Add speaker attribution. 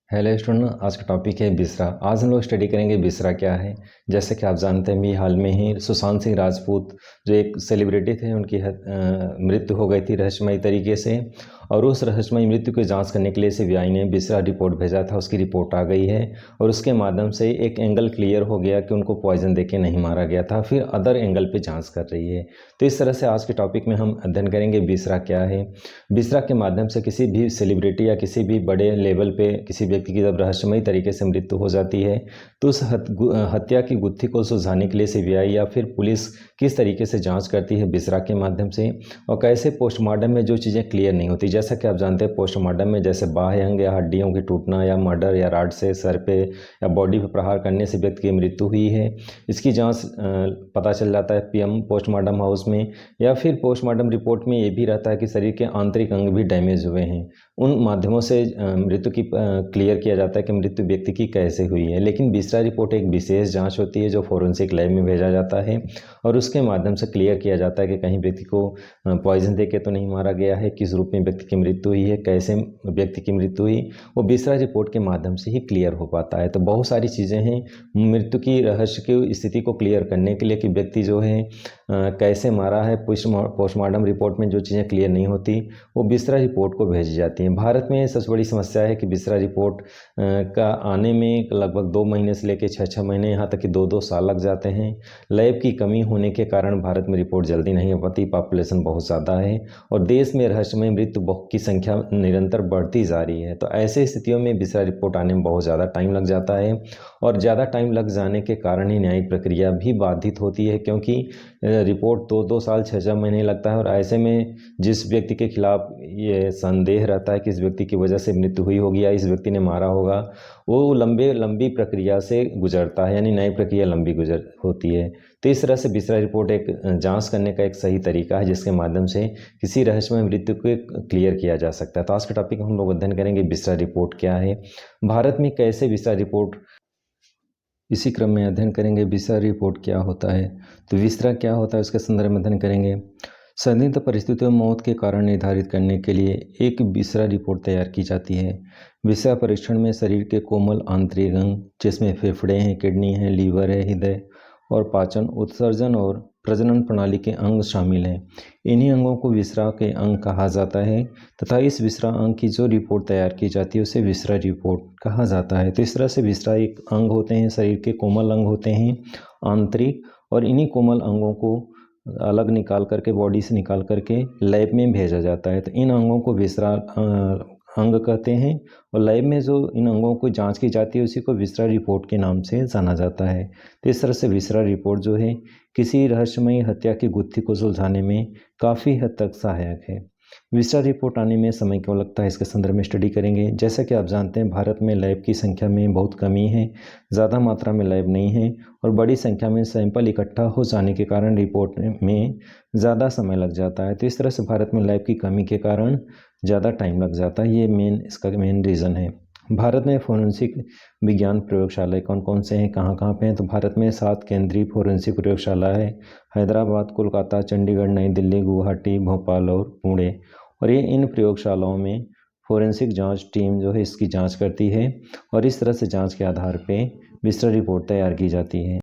Speaker 1: Hello student, आज का topic है बिसरा। आज हम लोग स्टडी करेंगे बिसरा क्या है। जैसे कि आप जानते हैं, हाल में ही सुशांत सिंह राजपूत जो एक सेलिब्रिटी थे, उनकी मृत्यु हो गई थी रहस्यमयी तरीके से। और उस रहस्यमयी मृत्यु की जांच करने के लिए सीबीआई ने बिसरा रिपोर्ट भेजा था। उसकी रिपोर्ट आ गई है और उसके माध्यम से एक एंगल क्लियर हो गया कि उनको पॉइजन देके नहीं मारा गया था। फिर अदर एंगल पे जाँच कर रही है। तो इस तरह से आज के टॉपिक में हम अध्ययन करेंगे बिसरा क्या है। बिसरा के माध्यम से किसी भी सेलिब्रिटी या किसी भी बड़े लेवल पे किसी व्यक्ति की जब रहस्यमयी तरीके से मृत्यु हो जाती है तो उस हत्या की गुत्थी को सुलझाने के लिए सीबीआई या फिर पुलिस किस तरीके से जांच करती है बिसरा के माध्यम से, और कैसे पोस्टमार्टम में जो चीज़ें क्लियर नहीं होती। जैसा कि आप जानते हैं, पोस्टमार्टम में जैसे बाह्य अंग या हड्डियों की टूटना या मर्डर या राड से सर पे या बॉडी पर प्रहार करने से व्यक्ति की मृत्यु हुई है, इसकी जाँच पता चल जाता है पीएम पोस्टमार्टम हाउस में। या फिर पोस्टमार्टम रिपोर्ट में ये भी रहता है कि शरीर के आंतरिक अंग भी डैमेज हुए हैं। उन माध्यमों से मृत्यु की क्लियर किया जाता है कि मृत्यु व्यक्ति की कैसे हुई है। लेकिन बिसरा रिपोर्ट एक विशेष जांच होती है जो फोरेंसिक लैब में भेजा जाता है और उसके माध्यम से क्लियर किया जाता है कि कहीं व्यक्ति को पॉइजन देके तो नहीं मारा गया है, किस रूप में व्यक्ति की मृत्यु हुई है, कैसे व्यक्ति की मृत्यु हुई, वो बिसरा रिपोर्ट के माध्यम से ही क्लियर हो पाता है। तो बहुत सारी चीज़ें हैं मृत्यु की रहस्य की स्थिति को क्लियर करने के लिए कि व्यक्ति जो है कैसे मारा है। पोस्टमार्टम रिपोर्ट में जो चीज़ें क्लियर नहीं होती वो बिसरा रिपोर्ट को भेजी जाती हैं। भारत में सबसे बड़ी समस्या है कि बिसरा रिपोर्ट का आने में लगभग 2 महीने से लेकर 6-6 महीने, यहाँ तक कि 2-2 साल लग जाते हैं। लैब की कमी होने के कारण भारत में रिपोर्ट जल्दी नहीं हो पाती, पॉपुलेशन बहुत ज़्यादा है और देश में रहस्यमय मृत्यु की संख्या निरंतर बढ़ती जा रही है। तो ऐसे स्थितियों में बिसरा रिपोर्ट आने में बहुत ज़्यादा टाइम लग जाता है और ज़्यादा टाइम लग जाने के कारण ही न्यायिक प्रक्रिया भी बाधित होती है, क्योंकि रिपोर्ट 2-2 साल 6-6 महीने लगता है। और ऐसे में जिस व्यक्ति के खिलाफ ये संदेह रहता है कि इस व्यक्ति की वजह से मृत्यु हुई होगी या इस व्यक्ति ने मारा होगा, वो लंबी प्रक्रिया से गुजरता है, यानी न्यायिक प्रक्रिया लंबी होती है। तो इस तरह से बिसरा रिपोर्ट एक जांच करने का एक सही तरीका है जिसके माध्यम से किसी रहस्यमय मृत्यु को क्लियर किया जा सकता है। तो आज के टॉपिक में हम लोग अध्ययन करेंगे बिसरा रिपोर्ट क्या है, भारत में कैसे बिसरा रिपोर्ट, इसी क्रम में अध्ययन करेंगे बिसरा रिपोर्ट क्या होता है। तो बिसरा क्या होता है उसके संदर्भ में अध्ययन करेंगे। संदिग्ध परिस्थितियों में मौत के कारण निर्धारित करने के लिए एक बिसरा रिपोर्ट तैयार की जाती है। बिसरा परीक्षण में शरीर के कोमल आंतरिक अंग, जिसमें फेफड़े हैं, किडनी है, लीवर है, हृदय और पाचन, उत्सर्जन और प्रजनन प्रणाली के अंग शामिल हैं। इन्हीं अंगों को बिसरा के अंग कहा जाता है तथा इस बिसरा अंग की जो रिपोर्ट तैयार की जाती है उसे बिसरा रिपोर्ट कहा जाता है। तो इस तरह से बिसरा एक अंग होते हैं, शरीर के कोमल अंग होते हैं आंतरिक, और इन्हीं कोमल अंगों को अलग निकाल करके, बॉडी से निकाल करके लैब में भेजा जाता है। तो इन अंगों को बिसरा अंग कहते हैं और लैब में जो इन अंगों को जांच की जाती है उसी को बिसरा रिपोर्ट के नाम से जाना जाता है। तो इस तरह से बिसरा रिपोर्ट जो है किसी रहस्यमयी हत्या की गुत्थी को सुलझाने में काफ़ी हद तक सहायक है। बिसरा रिपोर्ट आने में समय क्यों लगता है, इसके संदर्भ में स्टडी करेंगे। जैसा कि आप जानते हैं, भारत में लैब की संख्या में बहुत कमी है, ज़्यादा मात्रा में लैब नहीं है और बड़ी संख्या में सैंपल इकट्ठा हो जाने के कारण रिपोर्ट में ज़्यादा समय लग जाता है। तो इस तरह से भारत में लैब की कमी के कारण ज़्यादा टाइम लग जाता है, ये इसका मेन रीज़न है। भारत में फोरेंसिक विज्ञान प्रयोगशालाएँ कौन कौन से हैं, कहाँ कहाँ पे हैं। तो भारत में 7 केंद्रीय फोरेंसिक प्रयोगशाला है, हैदराबाद, कोलकाता, चंडीगढ़, नई दिल्ली, गुवाहाटी, भोपाल और पुणे। और ये इन प्रयोगशालाओं में फोरेंसिक जांच टीम जो है इसकी जांच करती है और इस तरह से जांच के आधार पे बिसरा रिपोर्ट तैयार की जाती है।